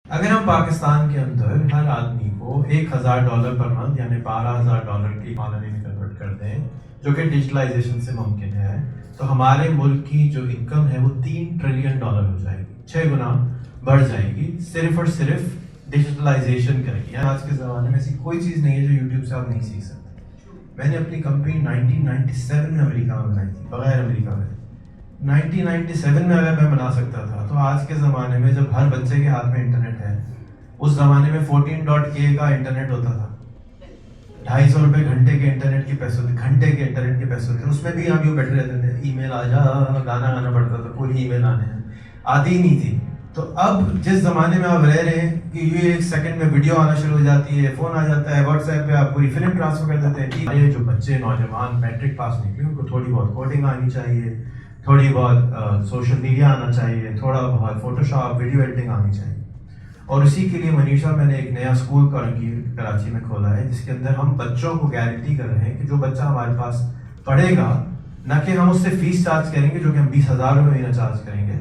اگر ہم پاکستان کے اندر ہر آدمی کو $1,000 پر منتھ یعنی $12,000 کی اکانومی میں کنورٹ کر دیں، جو کہ ڈیجیٹلائزیشن سے ممکن ہے، تو ہمارے ملک کی جو انکم ہے وہ $3 ٹریلین ہو جائے گی، 6 گنا بڑھ جائے گی، صرف اور صرف ڈیجیٹلائزیشن کرے گی۔ آج کے زمانے میں ایسی کوئی چیز نہیں ہے جو یوٹیوب سے آپ نہیں سیکھ سکتے۔ میں نے اپنی کمپنی 1997 میں امریکہ میں بنائی تھی، بغیر امریکہ میں۔ 1997 میں اگر میں بنا سکتا تھا تو آج کے زمانے میں جب ہر بچے کے ہاتھ میں انٹرنیٹ ہے، اس زمانے میں 14.k کا انٹرنیٹ ہوتا تھا، $250 گھنٹے کے انٹرنیٹ کے پیسے ہوتے، گھنٹے کے انٹرنیٹ کے پیسے ہوتے، اس میں بھی ہم یوں بیٹھے رہتے تھے، ای میل آ جا، گانا گانا پڑتا تھا، پوری ای میل آنے ہیں، آتی ہی نہیں تھی۔ تو اب جس زمانے میں آپ رہ رہے ہیں کہ یہ 1 سیکنڈ میں ویڈیو آنا شروع ہو جاتی ہے، فون آ جاتا ہے، واٹس ایپ پہ آپ پوری فلم ٹرانسفر کر دیتے ہیں۔ یہ جو بچے نوجوان میٹرک پاس نکلے ان کو تھوڑی بہت کوڈنگ آنی چاہیے، تھوڑی بہت سوشل میڈیا آنا چاہیے، تھوڑا بہت فوٹو شاپ ویڈیو ایڈیٹنگ آنی چاہیے۔ اور اسی کے لیے منیشا میں نے ایک نیا اسکول کراچی میں کھولا ہے، جس کے اندر ہم بچوں کو گارنٹی کر رہے ہیں کہ جو بچہ ہمارے پاس پڑھے گا، نہ کہ ہم اس سے فیس چارج کریں گے جو کہ ہم $20,000 مہینہ چارج کریں گے،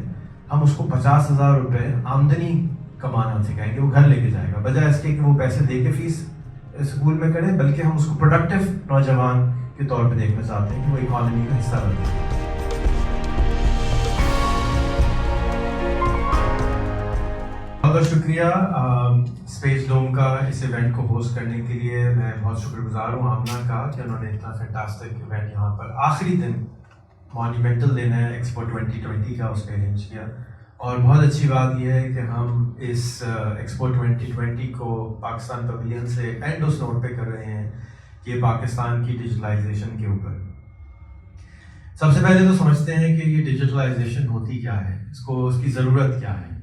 ہم اس کو $50,000 آمدنی کمانا سکھائیں گے، وہ گھر لے کے جائے گا، بجائے اس کے کہ وہ پیسے دے کے فیس اسکول میں کرے، بلکہ ہم اس کو پروڈکٹیو نوجوان کے طور پہ دیکھنا چاہتے ہیں کہ وہ اکانومی کا حصہ بنے۔ بہت بہت شکریہ اسپیس ڈوم کا اس ایونٹ کو ہوسٹ کرنے کے لیے۔ میں بہت شکر گزار ہوں آمنہ کا کہ انہوں نے اتنا فینٹاسٹک ایونٹ یہاں پر آخری دن مانیومنٹل دن ہے ایکسپو 2020 کا، اس پہ ارینج کیا۔ اور بہت اچھی بات یہ ہے کہ ہم اس ایکسپو 2020 کو پاکستان پویلین سے اینڈ اس نوٹ پہ کر رہے ہیں کہ پاکستان کی ڈیجیٹلائزیشن کے اوپر سب سے پہلے تو سمجھتے ہیں کہ یہ ڈیجیٹلائزیشن ہوتی کیا ہے، اس کی ضرورت کیا ہے۔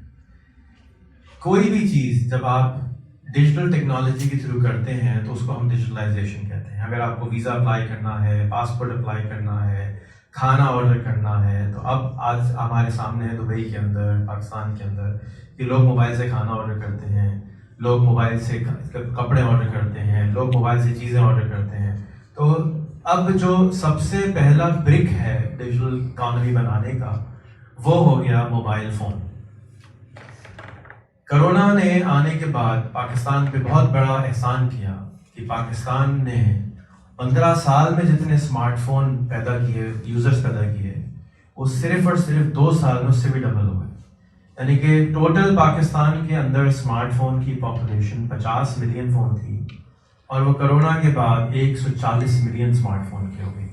کوئی بھی چیز جب آپ ڈیجیٹل ٹیکنالوجی کے تھرو کرتے ہیں تو اس کو ہم ڈیجیٹلائزیشن کہتے ہیں۔ اگر آپ کو ویزا اپلائی کرنا ہے، پاسپورٹ اپلائی کرنا ہے، کھانا آرڈر کرنا ہے، تو اب آج ہمارے سامنے ہے دبئی کے اندر، پاکستان کے اندر، کہ لوگ موبائل سے کھانا آرڈر کرتے ہیں، لوگ موبائل سے کپڑے آرڈر کرتے ہیں، لوگ موبائل سے چیزیں آرڈر کرتے ہیں۔ تو اب جو سب سے پہلا برک ہے ڈیجیٹل اکانومی بنانے کا، وہ ہو گیا موبائل فون۔ کرونا نے آنے کے بعد پاکستان پہ بہت بڑا احسان کیا کہ پاکستان نے 15 سال میں جتنے اسمارٹ فون پیدا کیے، یوزرز پیدا کیے، وہ صرف اور صرف 2 سال میں اس سے بھی ڈبل ہو گئے۔ یعنی کہ ٹوٹل پاکستان کے اندر اسمارٹ فون کی پاپولیشن 50 ملین فون تھی، اور وہ کرونا کے بعد 140 ملین اسمارٹ فون کی ہو گئی۔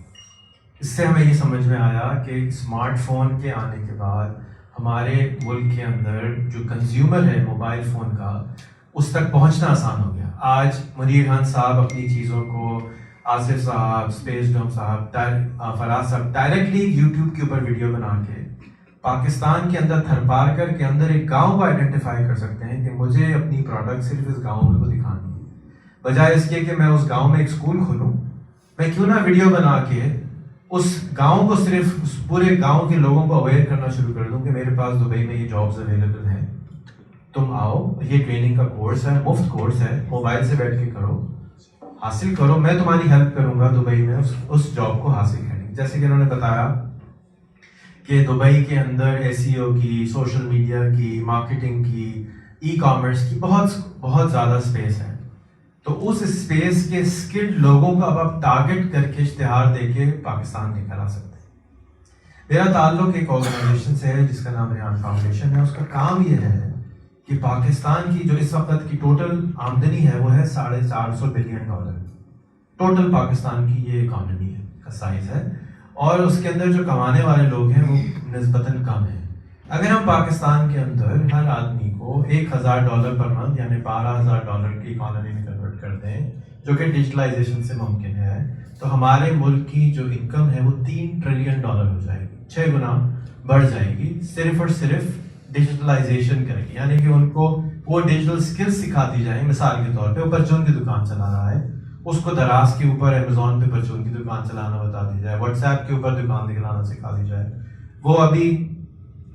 اس سے ہمیں یہ سمجھ میں آیا کہ اسمارٹ فون کے آنے کے بعد ہمارے ملک کے اندر جو کنزیومر ہے موبائل فون کا، اس تک پہنچنا آسان ہو گیا۔ آج منیر خان صاحب اپنی چیزوں کو، آصف صاحب، اسپیس ڈوم صاحب، فراز صاحب ڈائریکٹلی یوٹیوب کے اوپر ویڈیو بنا کے پاکستان کے اندر تھرپارکر کے اندر ایک گاؤں کو آئیڈینٹیفائی کر سکتے ہیں کہ مجھے اپنی پروڈکٹ صرف اس گاؤں میں کو دکھانی ہے، بجائے اس کے کہ میں اس گاؤں میں ایک اسکول کھولوں، میں کیوں نہ ویڈیو بنا کے اس گاؤں کو، صرف اس پورے گاؤں کے لوگوں کو اویئر کرنا شروع کر دوں کہ میرے پاس دبئی میں یہ جابز اویلیبل ہیں، تم آؤ، یہ ٹریننگ کا کورس ہے، مفت کورس ہے، موبائل سے بیٹھ کے کرو، حاصل کرو، میں تمہاری ہیلپ کروں گا دبئی میں اس جاب کو حاصل کرنے کی۔ جیسے کہ انہوں نے بتایا کہ دبئی کے اندر SEO کی، سوشل میڈیا کی، مارکیٹنگ کی، ای کامرس کی بہت زیادہ اسپیس ہے۔ تو اس اسپیس کے اسکلڈ لوگوں کو اب آپ ٹارگٹ کر کے اشتہار دے کے پاکستان نکل آ سکتے ہیں۔ میرا تعلق ایک آرگنائزیشن سے ہے جس کا نام ریان فاؤنڈیشن ہے۔ اس کا کام یہ ہے کہ پاکستان کی جو اس وقت کی ٹوٹل آمدنی ہے وہ ہے $450 بلین۔ ٹوٹل پاکستان کی یہ اکانومی ہے کا سائز ہے، اور اس کے اندر جو کمانے والے لوگ ہیں وہ نسبتاً کم ہیں۔ اگر ہم پاکستان کے اندر ہر آدمی کو $1,000 پر منتھ یعنی $12,000 کی اکانومی میں کنورٹ کر دیں، جو کہ ڈیجیٹلائزیشن سے ممکن ہے، تو ہمارے ملک کی جو انکم ہے وہ $3 ٹریلین ہو جائے گی، 6 گنا بڑھ جائے گی، صرف اور صرف ڈیجیٹلائزیشن کرے گی۔ یعنی کہ ان کو وہ ڈیجیٹل سکلز سکھاتی جائیں۔ مثال کے طور پہ وہ پرچون کی دکان چلا رہا ہے، اس کو دراز کے اوپر امیزون پہ پرچون کی دکان چلانا بتا دی جائے، واٹس ایپ کے اوپر دکان دکھلانا سکھا دی جائے۔ وہ ابھی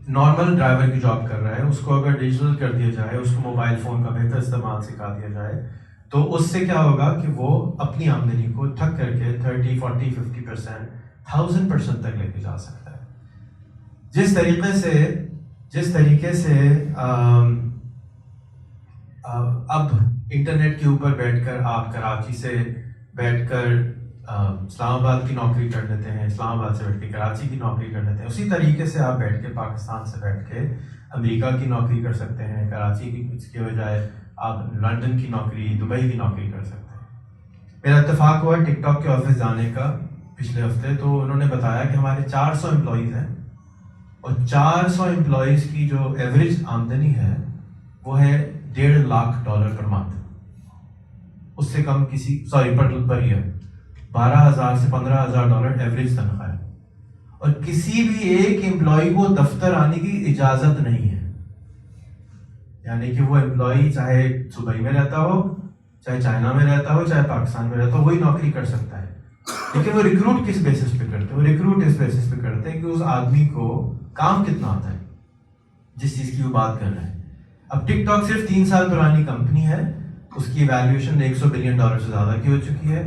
نارمل ڈرائیور کی جاب کر رہا ہے، اس کو اگر ڈیجیٹل کر دیا جائے، اس کو موبائل فون کا بہتر استعمال سکھا دیا جائے، تو اس سے کیا ہوگا کہ وہ اپنی آمدنی کو ٹھک کر کے 30, 40, 50%, 1000% تک لے کے جا سکتا ہے۔ جس طریقے سے اب انٹرنیٹ کے اوپر بیٹھ کر آپ کراچی سے بیٹھ کر اسلام آباد کی نوکری کر لیتے ہیں، اسلام آباد سے بیٹھ کے کراچی کی نوکری کر لیتے ہیں، اسی طریقے سے آپ بیٹھ کے پاکستان سے بیٹھ کے امریکہ کی نوکری کر سکتے ہیں، کراچی کی اس کے بجائے آپ لنڈن کی نوکری، دبئی کی نوکری کر سکتے ہیں۔ میرا اتفاق ہوا ٹک ٹاک کے آفس جانے کا پچھلے ہفتے، تو انہوں نے بتایا کہ ہمارے 400 امپلائیز ہیں اور 400 امپلائیز کی جو ایوریج آمدنی ہے وہ ہے $1.5 پر منتھ، اس سے کم کسی پر ایئر 12,000 سے $15,000 ایوریج تنخواہ ہے، اور کسی بھی ایک امپلائی کو دفتر آنے کی اجازت نہیں ہے، یعنی کہ وہ امپلائی چاہے دبئی میں رہتا ہو، چاہے چائنا میں رہتا ہو، چاہے پاکستان میں رہتا ہو، وہی نوکری کر سکتا ہے۔ لیکن وہ ریکروٹ کس بیسس پہ کرتے ہیں؟ وہ ریکروٹ اس بیسس پہ کرتے ہیں کہ اس آدمی کو کام کتنا آتا ہے، جس چیز کی وہ بات کر رہے ہیں۔ اب ٹک ٹاک صرف 3 سال پرانی کمپنی ہے، اس کی ایویلیویشن $100 بلین سے زیادہ کی ہو چکی ہے،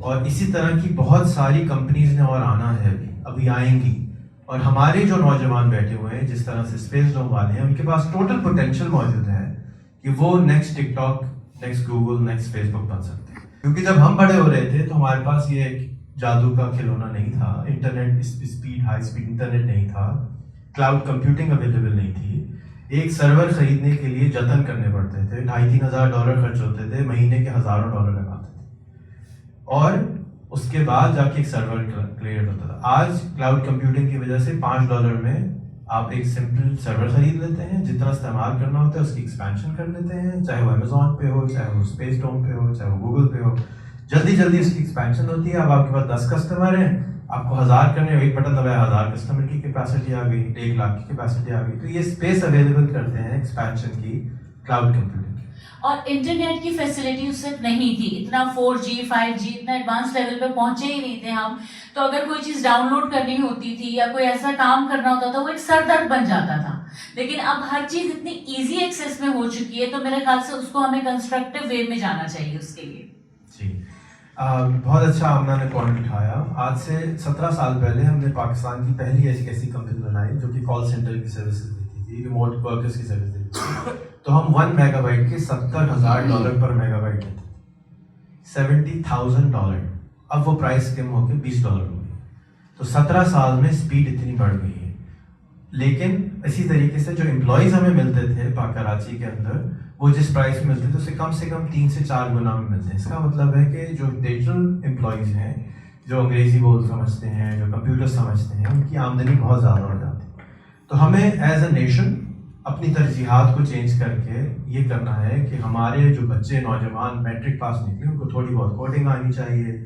اور اسی طرح کی بہت ساری کمپنیز نے اور آنا ہے، ابھی آئیں گی۔ اور ہمارے جو نوجوان بیٹھے ہوئے ہیں، جس طرح سے اسپیس ڈوم والے ہیں، ان کے پاس ٹوٹل پوٹینشیل موجود ہے کہ وہ next TikTok, next Google, next Facebook بن سکتے ہیں۔ کیونکہ جب ہم بڑے ہو رہے تھے تو ہمارے پاس یہ ایک جادو کا کھلونا نہیں تھا، internet speed, high speed internet نہیں تھا، کلاؤڈ کمپیوٹنگ اویلیبل نہیں تھی، ایک سرور خریدنے کے لیے جتن کرنے پڑتے تھے، $2,500-3,000 خرچ ہوتے تھے، مہینے کے ہزاروں ڈالر لگاتے تھے، اور اس کے بعد جا کے ایک سرور کریٹ ہوتا تھا۔ آج کلاؤڈ کمپیوٹنگ کی وجہ سے $5 میں آپ ایک سمپل سرور خرید لیتے ہیں، جتنا استعمال کرنا ہوتا ہے اس کی ایکسپینشن کر لیتے ہیں، چاہے وہ امیزون پہ ہو، چاہے وہ اسپیس ڈوم پہ ہو، چاہے وہ گوگل پہ ہو، جلدی اس کی ایکسپینشن ہوتی ہے۔ اب آپ کے پاس 10 کسٹمر ہیں، آپ کو 1000 کرنے، ایک بٹن دبایا 1000 کسٹمر کی کیپیسٹی آ گئی، 1 لاکھ کی کیپیسٹی آ گئی۔ تو یہ اسپیس اویلیبل کرتے ہیں ایکسپینشن کی کلاؤڈ کمپیوٹنگ۔ اور انٹرنیٹ کی فیسلٹی اس وقت نہیں تھی، اتنا 4G 5G اتنا ایڈوانس لیول پہ پہنچے ہی نہیں تھے ہم، تو اگر کوئی چیز ڈاؤن لوڈ کرنی ہوتی تھی یا کوئی ایسا کام کرنا ہوتا تھا وہ ایک سر درد بن جاتا تھا۔ لیکن اب ہر چیز اتنی ایزی ایکسیس میں ہو چکی ہے، تو میرے خیال سے اس کو ہمیں کنسٹرکٹیو وے میں جانا چاہیے اس کے لیے۔ جی بہت اچھا آمنہ نے پوائنٹ اٹھایا۔ آج سے 17 سال پہلے ہم نے پاکستان کی پہلی ایسی کمپنی بنائی جو کہ کال سینٹر کی سروسز دیتی تھی، ریموٹ ورکرز کی سروس دیتی تھی، تو ہم 1 میگا بائٹ کے $70,000 پر میگا بائٹ دیتے تھے، $70,000۔ اب وہ پرائس کم ہو کے $20 ہو گئی، تو 17 سال میں اسپیڈ اتنی بڑھ گئی ہے۔ لیکن اسی طریقے سے جو امپلائیز ہمیں ملتے تھے کراچی کے اندر، وہ جس پرائس میں ملتے تھے اس سے کم 3 سے 4 گنا میں ملتے ہیں۔ اس کا مطلب ہے کہ جو ڈیجیٹل امپلائیز ہیں، جو انگریزی بول سمجھتے ہیں، جو کمپیوٹر سمجھتے ہیں، ان کی آمدنی بہت زیادہ ہو جاتی ہے۔ تو ہمیں ایز اے نیشن اپنی ترجیحات کو چینج کر کے یہ کرنا ہے کہ ہمارے جو بچے نوجوان میٹرک پاس نکلے، ان کو تھوڑی بہت کوڈنگ آنی چاہیے،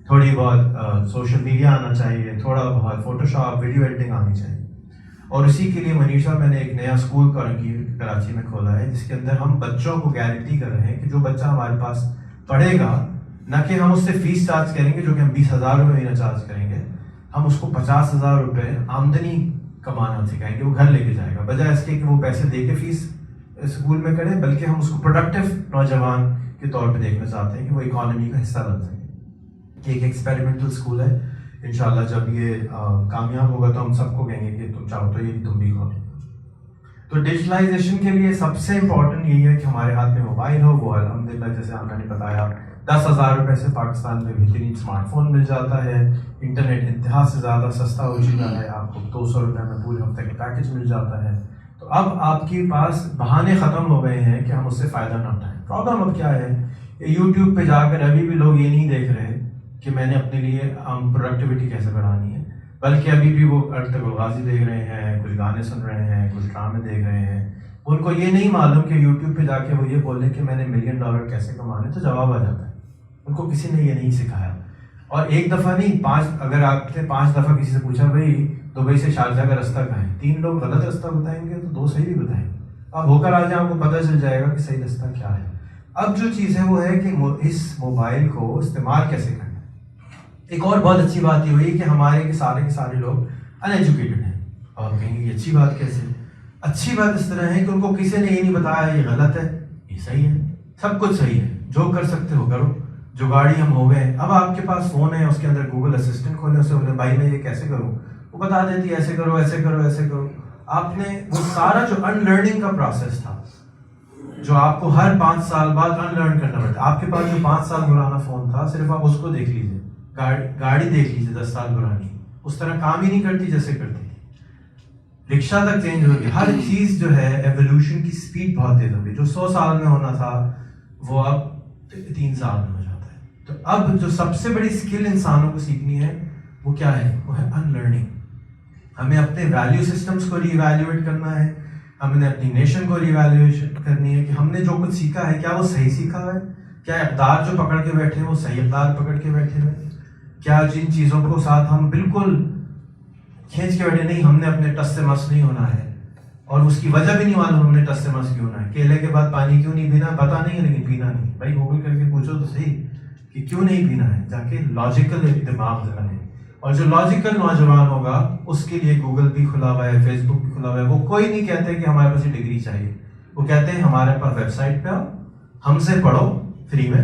تھوڑی بہت سوشل میڈیا آنا چاہیے، تھوڑا بہت فوٹو شاپ، ویڈیو ایڈیٹنگ آنی چاہیے۔ اور اسی کے لیے منیر صاحب میں نے ایک نیا اسکول کراچی میں کھولا ہے، جس کے اندر ہم بچوں کو گارنٹی کر رہے ہیں کہ جو بچہ ہمارے پاس پڑھے گا، نہ کہ ہم اس سے فیس چارج کریں گے جو کہ ہم $20,000 مہینہ چارج کریں گے، ہم اس کو $50,000 آمدنی کمانا سکھائیں گے، وہ گھر لے کے جائے گا، بجائے اس کے کہ وہ پیسے دے کے فیس اسکول میں کرے، بلکہ ہم اس کو پروڈکٹیو نوجوان کے طور پہ دیکھنا چاہتے ہیں کہ وہ اکانومی کا حصہ بن سکے۔ ایک ایکسپیریمنٹل اسکول ہے، انشاءاللہ جب یہ کامیاب ہوگا تو ہم سب کو کہیں گے کہ تم چاہو تو یہ تم بھی کھولو۔ تو ڈیجیٹلائزیشن کے لیے سب سے امپورٹنٹ یہی ہے کہ ہمارے ہاتھ میں موبائل ہو۔ وہ الحمدللہ جیسے آپ نے بتایا $10,000 سے پاکستان میں بہترین اسمارٹ فون مل جاتا ہے، انٹرنیٹ انتہا سے زیادہ سستا ہو چکا ہے، آپ کو $200 میں پورے ہفتے کا پیکج مل جاتا ہے۔ تو اب آپ کے پاس بہانے ختم ہو گئے ہیں کہ ہم اس سے فائدہ نہ اٹھائیں۔ پرابلم اب کیا ہے، یوٹیوب پہ جا کر ابھی بھی لوگ یہ نہیں دیکھ رہے کہ میں نے اپنے لیے پروڈکٹیوٹی کیسے بڑھانی ہے، بلکہ ابھی بھی وہ ارطغرل الغازی دیکھ رہے ہیں، کچھ گانے سن رہے ہیں، کچھ ڈرامے دیکھ رہے ہیں۔ ان کو یہ نہیں معلوم کہ یوٹیوب پہ جا کے وہ یہ بولیں کہ میں نے $1 ملین کیسے کمانے، تو جواب آ جاتا ہے۔ ان کو کسی نے یہ نہیں سکھایا۔ اور ایک دفعہ نہیں، اگر آپ نے 5 دفعہ کسی سے پوچھا بھائی دبئی سے شارجہ کا راستہ کہاں ہے، 3 لوگ غلط راستہ بتائیں گے تو 2 صحیح بھی بتائیں گے۔ آپ ہو کر آ جائیں، آپ کو پتہ چل جائے گا کہ صحیح راستہ کیا ہے۔ اب جو چیز ہے وہ ہے کہ اس موبائل کو استعمال کیسے کرنا ہے۔ ایک اور بہت اچھی بات یہ ہوئی کہ ہمارے کے سارے لوگ ان ایجوکیٹڈ ہیں۔ اور آپ کہیں گے یہ اچھی بات کیسے؟ اچھی بات اس طرح ہے کہ ان کو کسی نے یہ نہیں بتایا یہ غلط ہے، یہ صحیح ہے، سب کچھ صحیح ہے، جو کر سکتے ہو کرو، جو گاڑی ہم ہو گئے۔ اب آپ کے پاس فون ہے، اس کے اندر گوگل اسسٹنٹ کھولے، اسے بولے بھائی میں یہ کیسے کروں، وہ بتا دیتی ہے ایسے کرو ایسے کرو ایسے کرو۔ آپ نے وہ سارا جو ان لرننگ کا پروسیس تھا جو آپ کو ہر 5 سال بعد ان لرن کرنا پڑتا ہے. آپ کے پاس جو 5 سال پرانا فون تھا صرف آپ اس کو دیکھ لیجیے, گاڑی دیکھ لیجیے 10 سال پرانی, اس طرح کام ہی نہیں کرتی جیسے کرتی تھی. رکشہ تک چینج ہو گیا, ہر چیز جو ہے ایولیوشن کی سپیڈ بہت تیز ہو گئی. جو 100 سال میں ہونا تھا وہ اب 3 سال میں ہو جاتا ہے. تو اب جو سب سے بڑی اسکل انسانوں کو سیکھنی ہے وہ کیا ہے, وہ ہے ان لرننگ. ہمیں اپنے ویلیو سسٹمز کو ری ایویلیویٹ کرنا ہے, ہم نے اپنی نیشن کو ری ایویلیویشن کرنی ہے کہ ہم نے جو کچھ سیکھا ہے کیا وہ صحیح سیکھا ہے, کیا اقدار جو پکڑ کے بیٹھے ہیں وہ صحیح اقدار پکڑ کے بیٹھے ہیں, کیا جن چیزوں کو ساتھ ہم بالکل کھینچ کے بیٹھے نہیں, ہم نے اپنے ٹس سے مس نہیں ہونا ہے. اور اس کی وجہ بھی نہیں معلوم ہم نے ٹس سے مس کیوں ہونا ہے. کیلے کے بعد پانی کیوں نہیں پینا پتا نہیں ہے لیکن پینا نہیں, بھائی گوگل کر کے پوچھو تو صحیح کہ کیوں نہیں پینا ہے, جا کے لاجیکل ایک دماغ بنے. اور جو لاجیکل نوجوان ہوگا اس کے لیے گوگل بھی کھلا ہوا ہے, فیس بک بھی کھلا ہوا ہے. وہ کوئی نہیں کہتے کہ ہمارے پاس یہ ڈگری چاہیے, وہ کہتے ہیں ہمارے پاس ویب سائٹ پہ آؤ, ہم سے پڑھو فری میں,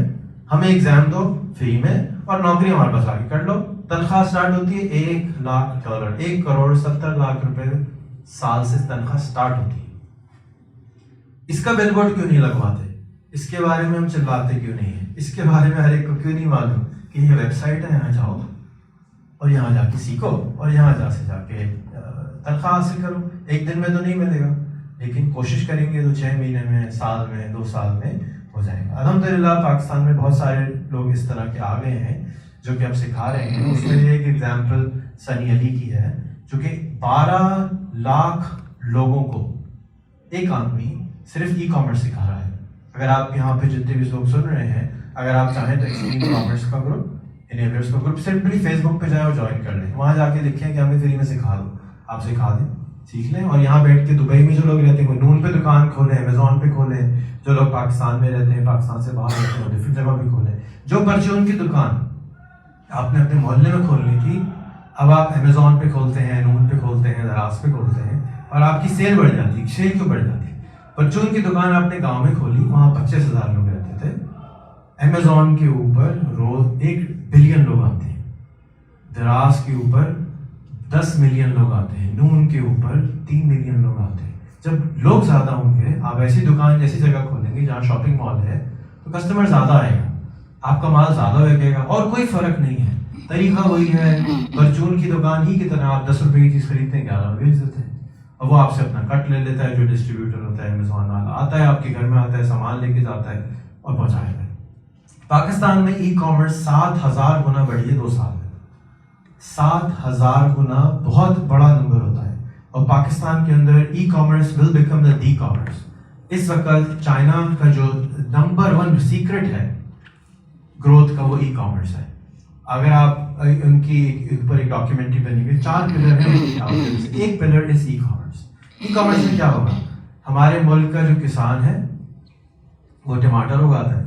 ہمیں ایگزام دو فری میں, اور نوکری ہمارے پاس آگے کر لو. تنخواہ اسٹارٹ ہوتی ہے $1,00,000, 1,70,00,000 سال سے تنخواہ اسٹارٹ ہوتی ہے. اس کا بیل بورڈ کیوں نہیں لگواتے, اس کے بارے میں ہم چلاتے کیوں نہیں ہیں, اس کے بارے میں ہر ایک کو کیوں نہیں معلوم کہ یہ ویب سائٹ ہے, یہاں جاؤ اور یہاں جا کے سیکھو اور یہاں جا کے تنخواہ حاصل کرو. ایک دن میں تو نہیں ملے گا لیکن کوشش کریں گے تو 6 مہینے میں, سال میں, 2 سال میں ہو جائے گا. الحمدللہ پاکستان میں بہت سارے لوگ اس طرح کے آ گئے ہیں جو کہ اب سکھا رہے ہیں. اس میں ایک ایگزامپل سنی علی کی ہے جو کہ 12 لاکھ لوگوں کو ایک آدمی صرف ای کامرس سکھا رہا ہے. اگر آپ یہاں پہ جتنے بھی لوگ سن رہے ہیں, اگر آپ چاہیں تو ایکسٹریم کامرس کا گروپ, انیبلرز کا گروپ سمپلی فیس بک پہ جائیں اور جوائن کر لیں. وہاں جا کے لکھیں کہ ہمیں فری میں سکھا دو, آپ سکھا دیں, سیکھ لیں. اور یہاں بیٹھ کے دبئی میں جو لوگ رہتے ہیں وہ نون پہ دکان کھولیں, امیزون پہ کھولیں. جو لوگ پاکستان میں رہتے ہیں, پاکستان سے باہر رہتے ہیں, وہ ڈفرینٹ جگہ پہ کھولیں. جو پرچون کی دکان آپ نے اپنے محلے میں کھولنی تھی, اب آپ امیزون پہ کھولتے ہیں, نون پہ کھولتے ہیں, دراز پہ کھولتے ہیں, اور آپ کی سیل بڑھ جاتی ہے. سیل کیوں بڑھ جاتی ہے؟ پرچون کی دکان آپ نے گاؤں میں کھولی, وہاں 25,000 لوگ رہتے تھے. امیزون کے اوپر روز 1 بلین لوگ آتے ہیں, دراز کے اوپر 10 ملین لوگ آتے ہیں, نون کے اوپر 3 ملین لوگ آتے ہیں. جب لوگ زیادہ ہوں گے, آپ ایسی دکان جیسی جگہ کھولیں گے جہاں شاپنگ مال ہے تو کسٹمر زیادہ آئے گا, آپ کا مال زیادہ بکے گا, اور کوئی فرق نہیں ہے. طریقہ وہی ہے, پرچون کی دکان ہی کی طرح آپ 10 روپے کی چیز خریدتے ہیں, 11 بیچ دیتے ہیں, اور وہ آپ سے اپنا کٹ لے لیتا ہے. جو ڈسٹریبیوٹر ہوتا ہے امیزون والا آتا ہے, آپ کے گھر میں آتا ہے, سامان لے کے جاتا ہے اور پہنچایا ہے. پاکستان میں ای کامرس 7,000 گنا بڑھی ہے 2 سال میں. 7,000 گنا بہت بڑا نمبر ہوتا ہے. اور پاکستان کے اندر e commerce will become the the commerce. اس وقت چائنا کا جو نمبر 1 سیکرٹ ہے گروتھ کا وہ ای کامرس ہے. اگر آپ ان کی اوپر ایک ڈاکیومنٹری بنی ہوئی, 4 پلر ہیں. ایک پلر از ای کامرس. ای کامرس میں کیا ہوگا, ہمارے ملک کا جو کسان ہے وہ ٹماٹر اگاتا ہے,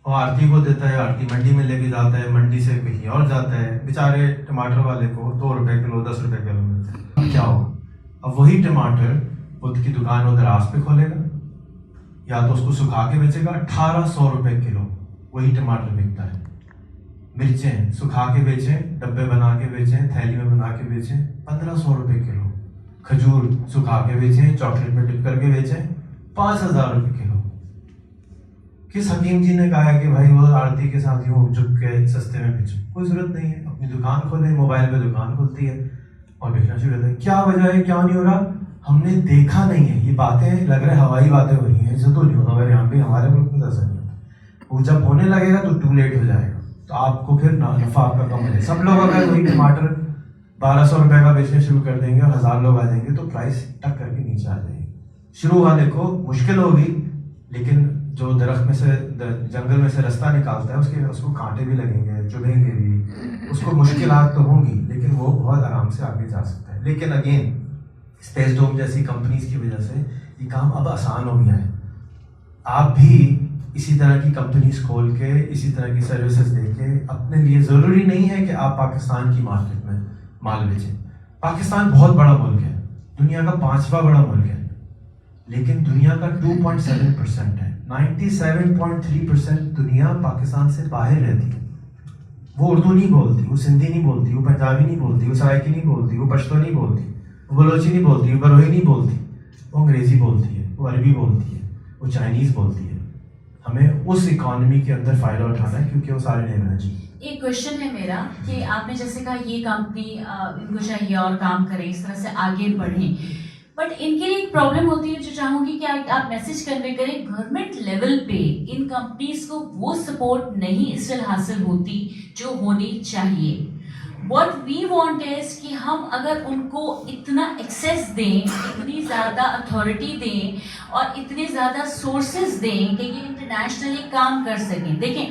وہ آرتی کو دیتا ہے, آرتی منڈی میں لے کے جاتا ہے, منڈی سے کہیں اور جاتا ہے, بیچارے ٹماٹر والے کو 2 روپے کلو 10 روپے کلو ملتا ہے. اب کیا ہوگا, اب وہی ٹماٹر خود کی دکان وہ دراز پہ کھولے گا, یا تو اس کو سکھا کے بیچے گا. 1,800 روپے کلو وہی ٹماٹر بکتا ہے. مرچیں سکھا کے بیچیں, ڈبے بنا کے بیچیں, تھیلی میں بنا کے بیچیں, 1,500 روپے کلو. کھجور سکھا کے بیچیں, چاکلیٹ میں ڈپ کر کے بیچیں, 5,000 روپے کلو. کس حکیم جی نے کہا ہے کہ بھائی وہ آرتی کے ساتھ یوں جھک کے سستے میں بیچو؟ کوئی ضرورت نہیں ہے. اپنی دکان کھولیں, موبائل پہ دکان کھلتی ہے اور بیچنا شروع ہوتا ہے. کیا وجہ ہے, کیا نہیں ہو رہا, ہم نے دیکھا نہیں ہے. یہ باتیں لگ رہے ہوائی باتیں ہو رہی ہیں, ایسا تو نہیں ہوتا. اگر یہاں پہ ہمارے ملک میں ایسا نہیں ہوتا. وہ جب ہونے لگے گا تو ٹو لیٹ ہو جائے گا, تو آپ کو پھر نفع آپ کا کم ہو جائے. سب لوگ اگر وہی ٹماٹر 1,200 روپے کا بیچنا شروع کر دیں گے اور 1,000 لوگ آ جائیں گے تو پرائس ٹک کر کے نیچے آ جائے گی. شروع والے کو مشکل ہوگی, لیکن جو درخت میں سے جنگل میں سے رستہ نکالتا ہے اس کو کانٹے بھی لگیں گے, چبھیں گے بھی, اس کو مشکلات تو ہوں گی, لیکن وہ بہت آرام سے آگے جا سکتا ہے. لیکن اگین اسپیس ڈوم جیسی کمپنیز کی وجہ سے یہ کام اب آسان ہو گیا ہے. آپ بھی اسی طرح کی کمپنیز کھول کے, اسی طرح کی سروسز دے کے اپنے لیے, ضروری نہیں ہے کہ آپ پاکستان کی مارکیٹ میں مال بیچیں. پاکستان بہت بڑا ملک ہے, دنیا کا 5واں بڑا ملک ہے, لیکن دنیا کا 2.7% ہے. 97.3% دنیا پاکستان سے باہر رہتی ہے. وہ اردو نہیں بولتی, وہ سندھی نہیں بولتی, وہ پنجابی نہیں بولتی, وہ سرائکی نہیں بولتی, وہ پشتو نہیں بولتی, وہ بلوچی نہیں بولتی, وہ بروئی نہیں بولتی, وہ انگریزی بولتی ہے, وہ عربی بولتی ہے. وہ چائنیز بولتی ہے. ہمیں اس اکانومی کے اندر فائدہ اٹھانا ہے کیونکہ وہ سارے نہیں بنا چاہیے. ایک کوشچن ہے میرا کہ آپ نے جیسے کہا یہ کمپنی ان کو چاہیے اور کام کریں, اس طرح سے آگے بڑھیں, بٹ ان کے لیے ایک پرابلم ہوتی ہے جو چاہوں گی کہ آپ میسج کنوے کریں, گورنمنٹ لیول پہ ان کمپنیز کو وہ سپورٹ نہیں اس طرح حاصل ہوتی جو ہونی چاہیے. واٹ وی وانٹ از کہ ہم اگر ان کو اتنا ایکسیس دیں, اتنی زیادہ اتھارٹی دیں اور اتنے زیادہ سورسز دیں کہ یہ انٹرنیشنلی کام کر سکیں. دیکھیں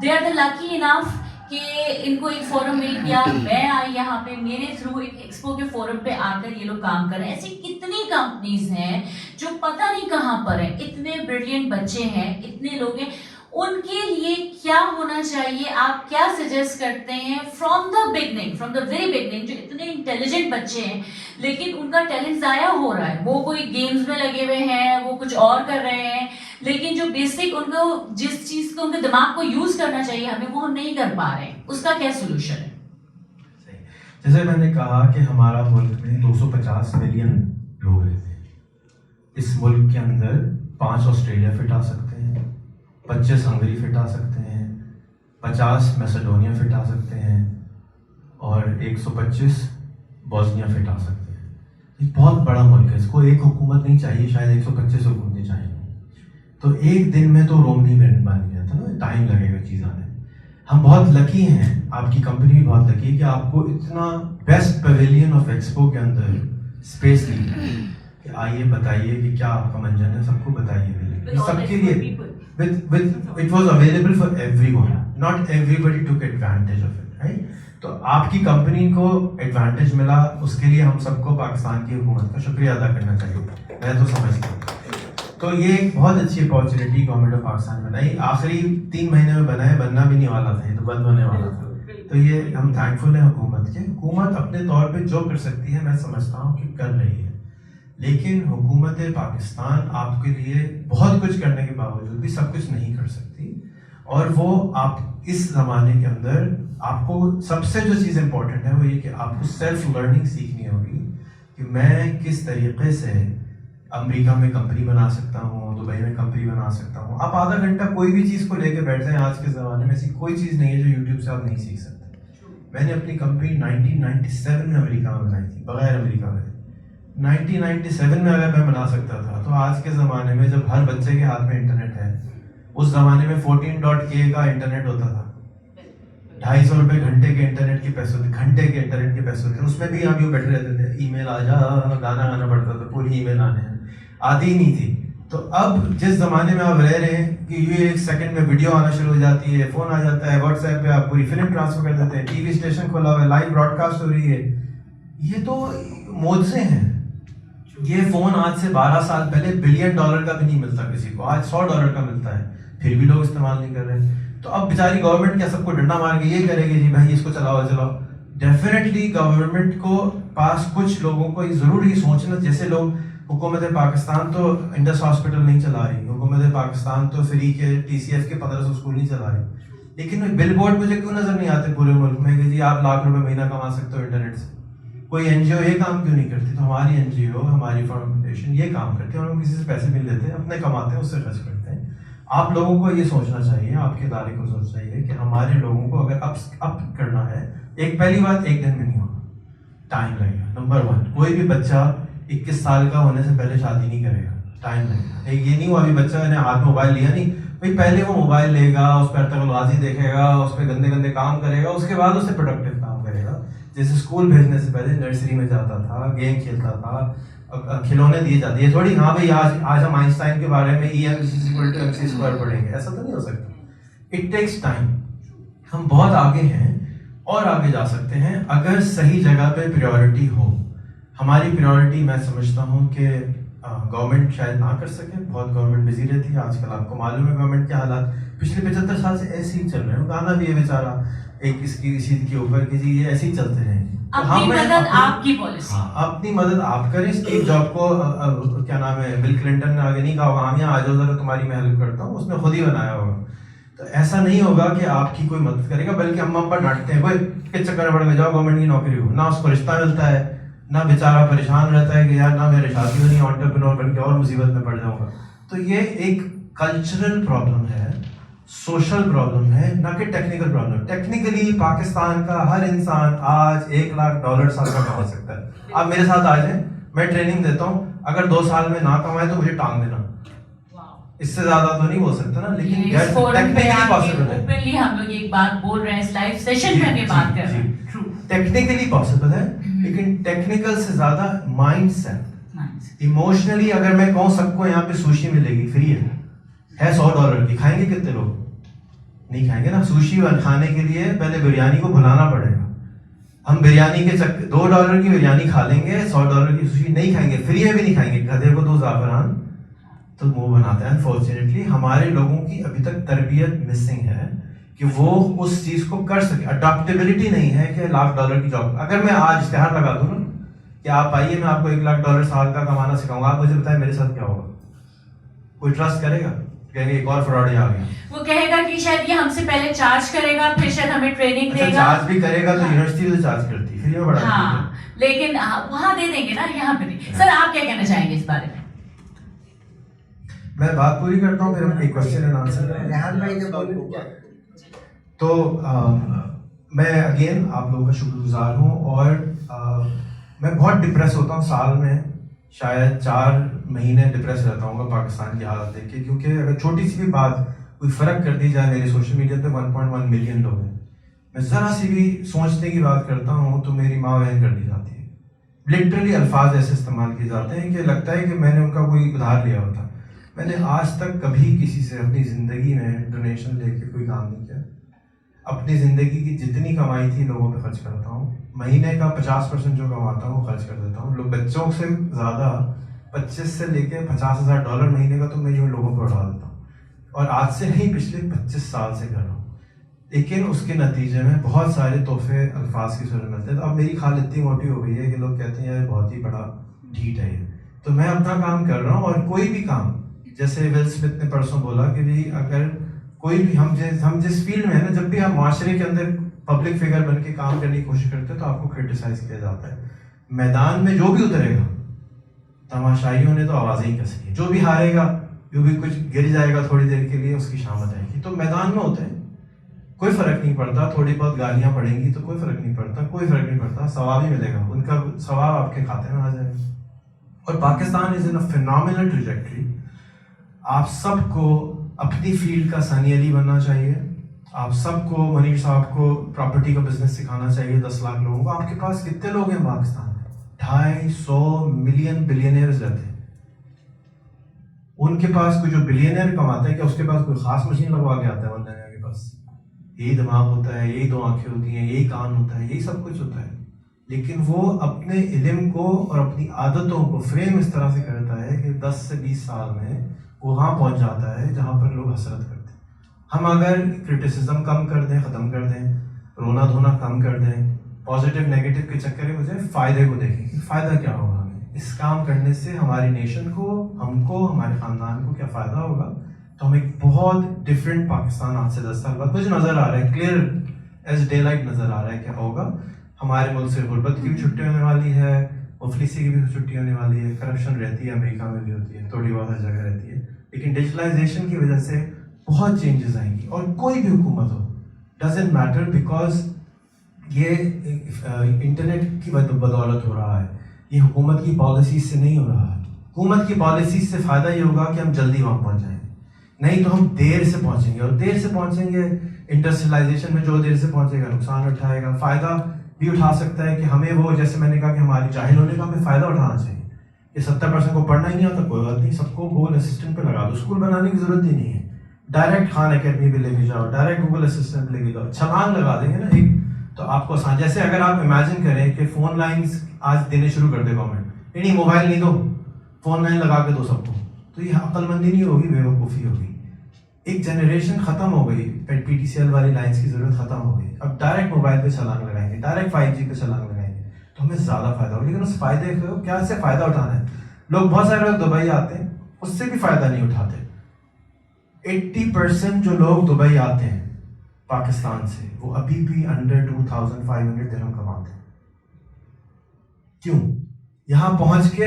دے آر دا لکی انف کہ ان کو ایک فورم مل گیا, میں آئی یہاں پہ, میرے تھرو ایک ایکسپو کے فورم پہ آ کر یہ لوگ کام کر رہے ہیں. ایسی کتنی کمپنیز ہیں جو پتہ نہیں کہاں پر ہیں, اتنے بریلینٹ بچے ہیں, اتنے لوگ ہیں, ان کے لیے کیا ہونا چاہیے, آپ کیا سجیسٹ کرتے ہیں from the beginning, from the very beginning, جو اتنے انٹیلیجنٹ بچے ہیں لیکن ان کا ٹیلنٹ ضائع ہو رہا ہے, وہ کوئی گیمز میں لگے ہوئے ہیں, وہ کچھ اور کر رہے ہیں, لیکن جو بیسک ان کو جس چیز کو ان کے دماغ کو یوز کرنا چاہیے ہمیں, وہ ہم نہیں کر پا رہے ہیں, اس کا کیا سولوشن ہے؟ جیسے میں نے کہا کہ ہمارا ملک میں 250 ملین لوگ رہتے ہیں. اس ملک کے اندر 5 آسٹریلیا فٹ آ سکتے ہیں, 25 ہنگری فٹ آ سکتے ہیں, 50 میسیڈونیا فٹ آ سکتے ہیں اور 125 بوسنیا فٹ آ سکتے ہیں. یہ بہت بڑا ملک ہے, اس کو ایک حکومت نہیں چاہیے, شاید 125 حکومتیں چاہیے. تو ایک دن میں تو روم نہیں بن گیا تھا نا, ٹائم لگے گا چیز آنے. ہم بہت لکی ہیں, آپ کی کمپنی بھی بہت لکی ہے کہ آپ کو اتنا بیسٹ پیویلین آف ایکسپو کے اندر اسپیس دی کہ آئیے بتائیے کہ کیا آپ کا منجن ہے, سب کو بتائیے. سب کے لیے it was available for everyone, not everybody took advantage of it, right? تو آپ کی کمپنی کو ایڈوانٹیج ملا, اس کے لیے ہم سب کو پاکستان کی حکومت کا شکریہ ادا کرنا چاہیے, میں تو سمجھتا ہوں. تو یہ ایک بہت اچھی اپارچونیٹی گورنمنٹ آف پاکستان نے بنائی, آخری 3 مہینے میں بنا ہے, بننا بھی نہیں والا تھا, یہ تو بند ہونے والا تھا. تو یہ ہم تھینک فل ہیں حکومت کے. حکومت اپنے طور پہ جو کر سکتی ہے میں سمجھتا ہوں کہ کر رہی ہے, لیکن حکومت پاکستان آپ کے لیے بہت کچھ کرنے کے باوجود بھی سب کچھ نہیں کر سکتی. اور وہ آپ اس زمانے کے اندر آپ کو سب سے جو چیز امپورٹنٹ ہے وہ یہ کہ آپ کو سیلف لرننگ سیکھنی ہوگی کہ میں کس طریقے سے امریکہ میں کمپنی بنا سکتا ہوں, دبئی میں کمپنی بنا سکتا ہوں. آپ آدھا گھنٹہ کوئی بھی چیز کو لے کے بیٹھ جائیں, آج کے زمانے میں ایسی کوئی چیز نہیں ہے جو یوٹیوب سے آپ نہیں سیکھ سکتے. میں نے اپنی کمپنی 1997 میں امریکہ میں بنائی تھی, بغیر امریکہ میں. 1997 میں اگر میں بنا سکتا تھا تو آج کے زمانے میں جب ہر بچے کے ہاتھ میں انٹرنیٹ ہے, اس زمانے میں 14.k کا انٹرنیٹ ہوتا تھا, 250 روپے گھنٹے کے انٹرنیٹ کے پیسے ہوتے, گھنٹے کے انٹرنیٹ کے پیسے ہوتے. اس میں بھی ہم یوں بیٹھے رہتے تھے, ای میل آ جا, گانا گانا پڑتا تھا, پوری ای میل آتی ہی نہیں تھی. تو اب جس زمانے میں آپ رہ رہے ہیں کہ یہ 1 سیکنڈ میں ویڈیو آنا شروع ہو جاتی ہے, فون آ جاتا ہے, واٹس ایپ پہ آپ پوری فلم ٹرانسفر کر دیتے ہیں, ٹی وی اسٹیشن کھولا ہوا ہے, لائیو براڈ کاسٹ ہو رہی ہے. یہ تو معجزے ہیں. یہ فون آج سے 12 سال پہلے $1 بلین کا بھی نہیں ملتا کسی کو, آج $100 کا ملتا ہے, پھر بھی لوگ استعمال نہیں کر رہے. تو اب بیچاری گورنمنٹ کیا سب کو ڈنڈا مار کے یہ کرے گی جی بھائی اس کو چلاؤ. ڈیفینیٹلی گورنمنٹ کو پاس کچھ لوگوں کو ضرور یہ سوچنا, جیسے لوگ حکومت پاکستان تو انڈس ہاسپٹل نہیں چلا رہی, حکومت پاکستان تو فری کے TCF کے 1500 اسکول نہیں چلا رہی, لیکن بل بورڈ مجھے کیوں نظر نہیں آتے پورے ملک میں کہ جی آپ لاکھ روپے مہینہ کما سکتے ہو انٹرنیٹ سے. کوئی NGO یہ کام کیوں نہیں کرتی؟ تو ہماری NGO, ہماری فاؤنڈیشن یہ کام کرتی ہے, اور ہم کسی سے پیسے بھی لیتے ہیں, اپنے کماتے ہیں, اس سے خرچ کرتے ہیں. آپ لوگوں کو یہ سوچنا چاہیے, آپ کے ادارے کو سوچنا چاہیے کہ ہمارے لوگوں کو اگر اپ کرنا ہے, ایک پہلی بات ایک دن میں نہیں ہوگا, ٹائم لگے گا. نمبر 1, کوئی بھی بچہ 21 سال کا ہونے سے پہلے شادی نہیں کرے گا, ٹائم لگے گا. یہ نہیں ہوا ابھی بچہ نے ہاتھ میں موبائل لیا نہیں, بھائی پہلے وہ موبائل لے گا, اس پہ ارطغرل غازی دیکھے گا, اس پہ گندے گندے کام کرے گا, اس کے بعد اس سے پروڈکٹیو کام کرے گا. جیسے اسکول بھیجنے سے پہلے نرسری میں جاتا تھا, گیم کھیلتا تھا, کھلونے دیے جاتے. یہ تھوڑی ہاں بھائی آج ہم آئنسٹائن کے بارے میں E=mc² پڑھیں گے, ایسا تو نہیں ہو سکتا. It takes time. ہم بہت آگے ہیں اور آگے جا سکتے ہیں اگر صحیح جگہ پہ پریورٹی ہو. ہماری پریورٹی میں سمجھتا ہوں کہ گورنمنٹ شاید نہ کر سکے, بہت گورنمنٹ بزی رہتی ہے آج کل. آپ کو معلوم ہے گورنمنٹ کے حالات پچھلے 75 سال سے ایسے ہی چل رہے ہیں. گانا بھی ہے بیچارہ ایک اس کی چیز کے اوپر کہ جی یہ ایسے ہی چلتے رہیں گے. اپنی مدد آپ کی پالیسی, اپنی مدد آپ کریں. اسٹیو جاب کو کیا نام ہے, بل کلنٹن نے آگے نہیں کہا ہوگا ہم یہاں آ جاؤ ذرا تمہاری میں ہیلپ کرتا ہوں, اس نے خود ہی بنایا ہوگا. تو ایسا نہیں ہوگا کہ آپ کی کوئی مدد کرے گا, بلکہ ہم پر ڈانٹتے ہیں کوئی کس چکر میں پڑ کے جاؤ گورنمنٹ کی نوکری ہو, نہ اس کو رشتہ ملتا ہے, نہ بیچارہ پریشان رہتا ہے کہ یار نہ میرے شادی ہونی ہے, انٹرپرینور بن کے اور مصیبت میں پڑ جاؤں گا. تو یہ ایک کلچرل پرابلم ہے, سوشل پرابلم ہے, نہ کہ ٹیکنیکل پرابلم. ٹیکنیکلی پاکستان کا ہر انسان آج $1,00,000 سال کا کما سکتا ہے. آپ میرے ساتھ آ جائیں, میں ٹریننگ دیتا ہوں, اگر 2 سال میں نہ کمائے تو مجھے ٹانگ دینا, اس سے زیادہ تو نہیں بول سکتا نا, لیکن ٹیکنیکلی پاسبل ہے. اوپنلی ہم لوگ ایک بات بول رہے ہیں اس لائیو سیشن میں یہ بات کر رہے ہیں, ٹیکنیکلی پاسبل ہے, لیکن ٹیکنیکل سے زیادہ مائنڈ سیٹ. ایموشنلی اگر میں کہوں سب کو یہاں پہ سوشی ملے گی, فری ہے $100 کی, کھائیں گے کتنے لوگ؟ نہیں کھائیں گے نا. سوشی کھانے کے لیے پہلے بریانی کو بھلانا پڑے گا. ہم بریانی کے $2 کی بریانی کھا لیں گے, $100 کی سوشی نہیں کھائیں گے, فری میں بھی نہیں کھائیں گے. گدھے کو 2 زعفران تو منہ بناتے ہیں. انفارچونیٹلی ہمارے لوگوں کی ابھی تک تربیت مسنگ ہے کہ وہ اس چیز کو کر سکے. اڈاپٹیبلٹی نہیں ہے کہ $1,00,000 کی جاب. اگر میں آج اشتہار لگا دوں نا کہ آپ آئیے میں آپ کو $1,00,000 سال کا کمانا سکھاؤں گا, آپ مجھے بتائیں میرے ساتھ کیا ہوگا؟ کوئی ٹرسٹ کرے گا؟ کہیں گے ایک اور فراڈ آ گیا. وہ کہے گا کہ شاید یہ ہم سے پہلے چارج کرے گا, پھر شاید ہمیں ٹریننگ دے گا. چارج بھی کرے گا تو یونیورسٹی سے چارج کرتی ہے, پھر بڑا. ہاں لیکن وہاں دے دیں گے نا, یہاں پہ نہیں. سر آپ کیا کہنا چاہیں گے اس بارے میں؟ میں بات پوری کرتا ہوں, پھر ایک کوشچن اینڈ آنسر. ریحان بھائی نے بولا تو میں اگین آپ لوگوں کا شکر گزار ہوں, اور میں بہت ڈپریس ہوتا ہوں. سال میں شاید 4 مہینے ڈپریس رہتا ہوں گا پاکستان کی حالت دیکھ کے, کیونکہ اگر چھوٹی سی بھی بات کوئی فرق کر دی جائے. میری سوشل میڈیا پہ 1.1 ملین لوگ ہیں, میں ذرا سی بھی سوچنے کی بات کرتا ہوں تو میری ماں بہن کر دی جاتی ہے. لٹرلی الفاظ ایسے استعمال کیے جاتے ہیں کہ لگتا ہے کہ میں نے ان کا کوئی ادھار لیا ہوتا. میں نے آج تک کبھی کسی سے اپنی زندگی میں ڈونیشن لے کے کوئی کام نہیں کیا. اپنی زندگی کی جتنی کمائی تھی لوگوں پہ خرچ کرتا ہوں. مہینے کا 50% جو کماتا ہوں وہ خرچ کر دیتا ہوں. لوگ بچوں سے زیادہ 25 سے لے کے $50,000 مہینے کا تو میں یوں لوگوں پہ اڑا دیتا ہوں, اور آج سے نہیں پچھلے 25 سال سے کر رہا ہوں. لیکن اس کے نتیجے میں بہت سارے تحفے الفاظ کی صورت ملتے ہیں. تو اب میری کھال اتنی موٹی ہو گئی ہے کہ لوگ کہتے ہیں یار بہت ہی بڑا ڈھیٹ ہے یہ. تو میں اپنا کام کر رہا ہوں, اور کوئی بھی کام, جیسے ول اسمتھ نے پرسوں بولا کہ بھی اگر کوئی بھی ہم جس فیلڈ میں ہے نا, جب بھی آپ معاشرے کے اندر پبلک فگر بن کے کام کرنے کی کوشش کرتے ہیں تو آپ کو کرٹیسائز کیا جاتا ہے. میدان میں جو بھی اترے گا, تماشائیوں نے تو آوازیں ہی کس لی. جو بھی ہارے گا, جو بھی کچھ گر جائے گا تھوڑی دیر کے لیے, اس کی شامت آئے گی. تو میدان میں ہوتے ہیں, کوئی فرق نہیں پڑتا. تھوڑی بہت گالیاں پڑیں گی تو کوئی فرق نہیں پڑتا, کوئی فرق نہیں پڑتا. ثواب ہی ملے گا, ان کا ثواب آپ کے کھاتے میں آ جائے گا. اور پاکستان از ان اے فینومینل ٹریجیکٹری. آپ سب کو اپنی فیلڈ کا ثانی علی بننا چاہیے. آپ سب کو, منیر صاحب کو پراپرٹی کا بزنس سکھانا چاہیے. 10 لاکھ لوگوں کو. آپ کے پاس کتنے لوگ ہیں پاکستان میں؟ 250 ملین بلینئرز رہتے ہیں. ان کے پاس کوئی جو بلینئر کماتا ہے, کیا اس کے پاس کوئی خاص مشین لگوا کے آتا ہے؟ ورنہ کے پاس یہی دماغ ہوتا ہے, یہی 2 آنکھیں ہوتی ہیں, یہی کان ہوتا ہے, یہی سب کچھ ہوتا ہے. لیکن وہ اپنے علم کو اور اپنی عادتوں کو فریم اس طرح سے کرتا ہے کہ 10 سے 20 سال میں وہاں پہنچ جاتا ہے جہاں پر لوگ حسرت کرتے ہیں. ہم اگر کرٹیسزم کم کر دیں, ختم کر دیں, رونا دھونا کم کر دیں, پازیٹیو نیگیٹو کے چکر میں مجھے فائدے کو دیکھیں کہ فائدہ کیا ہوگا ہمیں اس کام کرنے سے, ہماری نیشن کو, ہم کو, ہمارے خاندان کو کیا فائدہ ہوگا. تو ہم ایک بہت ڈفرینٹ پاکستان آج سے 10 سال بعد مجھے نظر آ رہا ہے, کلیئر ایز ڈے لائٹ نظر آ رہا ہے کیا ہوگا. ہمارے ملک سے غربت کی بھی چھٹی ہونے والی ہے, مفلسی کی بھی چھٹی ہونے والی ہے, کرپشن رہتی ہے, امریکہ میں بھی ہوتی ہے, تھوڑی بہت ہر جگہ رہتی ہے, لیکن ڈیجیٹلائزیشن کی وجہ سے بہت چینجز آئیں گی. اور کوئی بھی حکومت ہو, ڈزنٹ میٹر, بیکاز یہ انٹرنیٹ کی بدولت ہو رہا ہے, یہ حکومت کی پالیسیز سے نہیں ہو رہا ہے. حکومت کی پالیسیز سے فائدہ یہ ہوگا کہ ہم جلدی وہاں پہنچ جائیں, نہیں تو ہم دیر سے پہنچیں گے, اور دیر سے پہنچیں گے انڈسٹریلائزیشن میں جو دیر سے پہنچے گا نقصان اٹھائے گا. فائدہ بھی اٹھا سکتا ہے کہ ہمیں وہ, جیسے میں نے کہا کہ ہماری جاہل ہونے کا ہمیں فائدہ اٹھانا چاہیے. یہ 70% کو پڑھنا ہی نہیں آتا, کوئی بات نہیں, سب کو گوگل اسسٹنٹ پہ لگا دو, اسکول بنانے کی ضرورت ہی نہیں ہے. ڈائریکٹ خان اکیڈمی پہ لے کے جاؤ, ڈائریکٹ گوگل اسسٹنٹ پہ لے کے جاؤ, چھلانگ لگا دیں گے نا ایک, تو آپ کو آسان. جیسے اگر آپ امیجن کریں کہ فون لائنز آج دینے شروع کر دے گورنمنٹ, نہیں موبائل نہیں دو, فون لائن لگا کے دو سب کو, تو یہ عقل مندی نہیں ہوگی, بے وقوفی ہوگی. ایک جنریشن ختم ہو گئی, پی ٹی سی ایل والی لائنس کی ضرورت ختم ہو گئی. اب ڈائریکٹ موبائل پہ چھلانگ لگائیں گے, ڈائریکٹ 5G پہ چھلانگ لگائیں گے, تو ہمیں زیادہ فائدہ ہوگا. لیکن اس فائدے کو کیا سے فائدہ اٹھانا ہے. لوگ, بہت سارے لوگ دبئی آتے ہیں, اس سے بھی فائدہ نہیں اٹھاتے. 80% جو لوگ دبئی آتے ہیں پاکستان سے, وہ ابھی بھی انڈر 2500 درہم کماتے ہیں. کیوں؟ یہاں پہنچ کے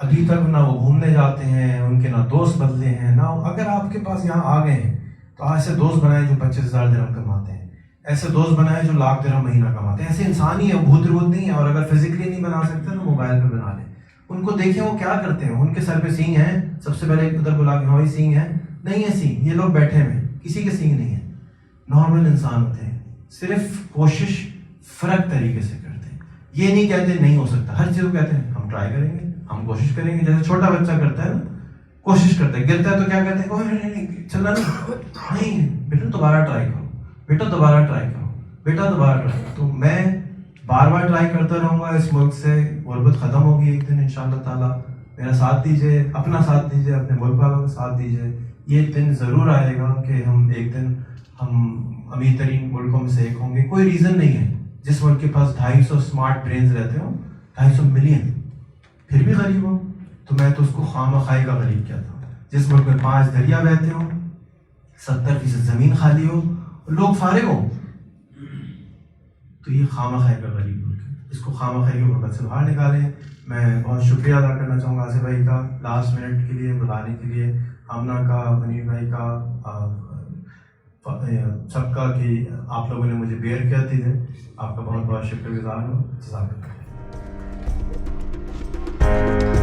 ابھی تک نہ وہ گھومنے جاتے ہیں، ان کے نہ دوست بدلے ہیں، نہ اگر آپ کے پاس یہاں آ گئے ہیں تو ایسے دوست بنائیں جو 25,000 درہم کماتے ہیں، ایسے دوست بنائیں جو 1,00,000 درہم مہینہ کماتے ہیں، ایسے انسان ہی ہے، بھوت روت نہیں ہے. اور اگر فزیکلی نہیں بنا سکتے تو موبائل پہ بنا لیں. ان کو دیکھیں وہ کیا کرتے ہیں. ان کے سر پہ سینگ ہیں، سب سے پہلے ادھر بلا کے ہماری سینگ ہے، نہیں ہے سینگ، یہ لوگ بیٹھے ہوئے ہیں، کسی کے سینگ نہیں ہے، نارمل انسان ہوتے ہیں. صرف کوشش فرق طریقے سے کرتے ہیں. یہ نہیں کہتے نہیں ہو سکتا، ہر چیز کو کہتے ہیں ہم ٹرائی کریں گے، ہم کوشش کریں گے. جیسے چھوٹا بچہ کرتا ہے نا، کوشش کرتا ہے، گرتا ہے تو کیا کہتے ہیں چلنا نہیں بیٹا دوبارہ ٹرائی کرو، بیٹا دوبارہ ٹرائی کرو، بیٹا دوبارہ ٹرائی کرو. تو میں بار بار ٹرائی کرتا رہوں گا. اس ملک سے غربت ختم ہوگی ایک دن انشاءاللہ تعالیٰ. میرا ساتھ دیجیے، اپنا ساتھ دیجیے، اپنے ملک والوں کا ساتھ دیجیے. یہ دن ضرور آئے گا کہ ہم ایک دن ہم امیر ترین ملکوں میں سے ایک ہوں گے. کوئی ریزن نہیں ہے جس ملک کے پاس 250 اسمارٹ برینز رہتے ہوں، 250 ملین، پھر بھی غریب ہوں. تو میں تو اس کو خواہ مخواہ کا غریب کہتا ہوں. جس ملک میں 5 دریا بہتے ہوں، 70% زمین خالی ہو، لوگ فارغ ہوں، تو یہ خواہ مخواہ کا غریب ملک ہے. اس کو خواہ مخواہ کی غربت سے باہر نکالیں. میں بہت شکریہ ادا کرنا چاہوں گا آصف بھائی کا لاسٹ منٹ کے لیے بلانے کے لیے، آمنہ کا، منیر بھائی کا، سب کا، کہ آپ لوگوں نے مجھے بیئر کیا تھی. آپ کا بہت بہت شکر گزار ہوں. جزاک اللہ.